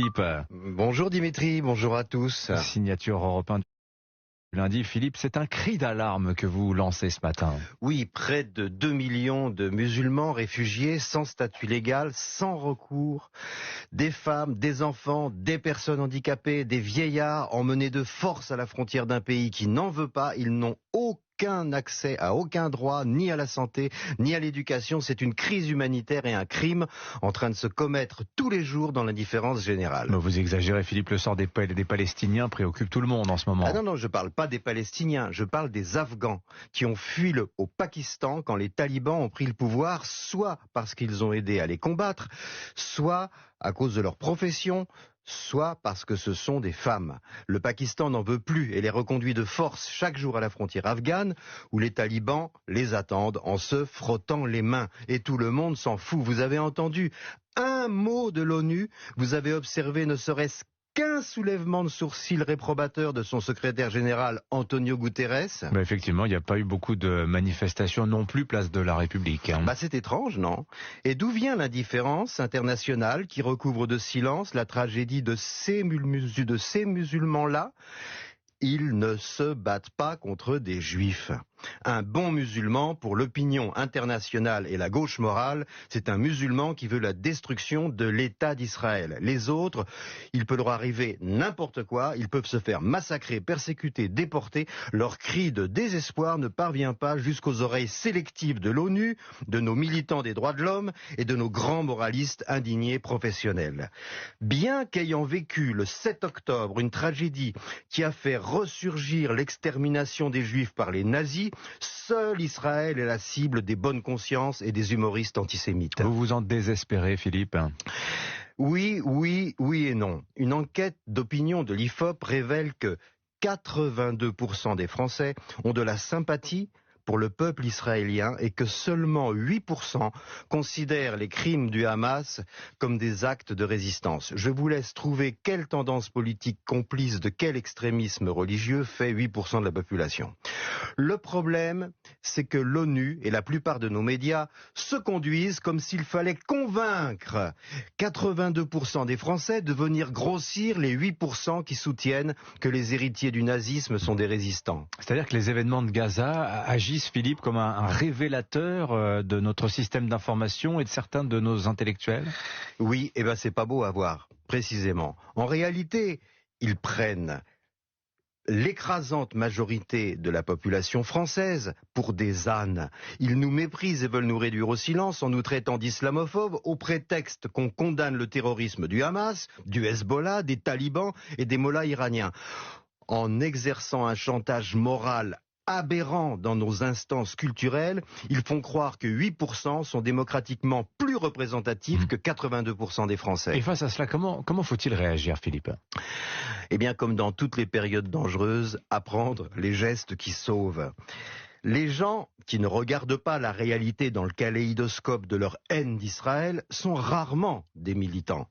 Philippe. Bonjour Dimitri, bonjour à tous. Signature Europe 1 du lundi. Philippe, c'est un cri d'alarme que vous lancez ce matin. Oui, près de 2 millions de musulmans réfugiés sans statut légal, sans recours. Des femmes, des enfants, des personnes handicapées, des vieillards emmenés de force à la frontière d'un pays qui n'en veut pas. Ils n'ont aucun accès à aucun droit, ni à la santé, ni à l'éducation. C'est une crise humanitaire et un crime en train de se commettre tous les jours dans l'indifférence générale. Mais vous exagérez, Philippe, le sort des Palestiniens préoccupe tout le monde en ce moment. Ah non, je parle pas des Palestiniens, je parle des Afghans qui ont fui au Pakistan quand les talibans ont pris le pouvoir, soit parce qu'ils ont aidé à les combattre, soit à cause de leur profession, soit parce que ce sont des femmes. Le Pakistan n'en veut plus et les reconduit de force chaque jour à la frontière afghane, où les talibans les attendent en se frottant les mains. Et tout le monde s'en fout. Vous avez entendu un mot de l'ONU, vous avez observé ne serait-ce qu'un soulèvement de sourcils réprobateur de son secrétaire général Antonio Guterres. Mais effectivement, il n'y a pas eu beaucoup de manifestations non plus place de la République. C'est étrange, non? Et d'où vient l'indifférence internationale qui recouvre de silence la tragédie de ces musulmans-là? Ils ne se battent pas contre des juifs. Un bon musulman, pour l'opinion internationale et la gauche morale, c'est un musulman qui veut la destruction de l'État d'Israël. Les autres, il peut leur arriver n'importe quoi, ils peuvent se faire massacrer, persécuter, déporter. Leur cri de désespoir ne parvient pas jusqu'aux oreilles sélectives de l'ONU, de nos militants des droits de l'homme et de nos grands moralistes indignés professionnels. Bien qu'ayant vécu le 7 octobre une tragédie qui a fait ressurgir l'extermination des Juifs par les nazis, seul Israël est la cible des bonnes consciences et des humoristes antisémites. Vous vous en désespérez, Philippe? Oui et non. Une enquête d'opinion de l'IFOP révèle que 82% des Français ont de la sympathie pour le peuple israélien et que seulement 8% considèrent les crimes du Hamas comme des actes de résistance. Je vous laisse trouver quelle tendance politique complice de quel extrémisme religieux fait 8% de la population. Le problème, c'est que l'ONU et la plupart de nos médias se conduisent comme s'il fallait convaincre 82% des Français de venir grossir les 8% qui soutiennent que les héritiers du nazisme sont des résistants. C'est-à-dire que les événements de Gaza agissent, Philippe, comme un révélateur de notre système d'information et de certains de nos intellectuels? Oui, c'est pas beau à voir, précisément. En réalité, ils prennent l'écrasante majorité de la population française pour des ânes. Ils nous méprisent et veulent nous réduire au silence en nous traitant d'islamophobes au prétexte qu'on condamne le terrorisme du Hamas, du Hezbollah, des talibans et des mollahs iraniens. En exerçant un chantage moral aberrant dans nos instances culturelles, ils font croire que 8% sont démocratiquement plus représentatifs que 82% des Français. Et face à cela, comment faut-il réagir, Philippe? Comme dans toutes les périodes dangereuses, apprendre les gestes qui sauvent. Les gens qui ne regardent pas la réalité dans le kaléidoscope de leur haine d'Israël sont rarement des militants.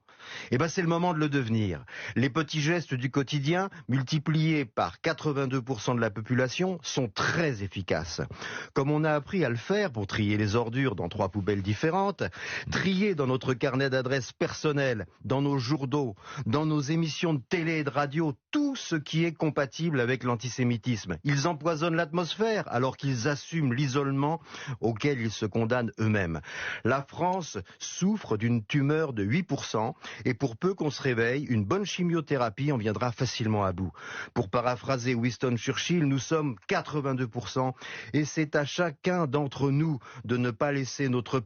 C'est le moment de le devenir. Les petits gestes du quotidien, multipliés par 82% de la population, sont très efficaces. Comme on a appris à le faire pour trier les ordures dans 3 poubelles différentes, trier dans notre carnet d'adresses personnelles, dans nos journaux, dans nos émissions de télé et de radio, tout ce qui est compatible avec l'antisémitisme. Ils empoisonnent l'atmosphère alors qu'ils assument l'isolement auquel ils se condamnent eux-mêmes. La France souffre d'une tumeur de 8%. Et pour peu qu'on se réveille, une bonne chimiothérapie en viendra facilement à bout. Pour paraphraser Winston Churchill, nous sommes 82% et c'est à chacun d'entre nous de ne pas laisser notre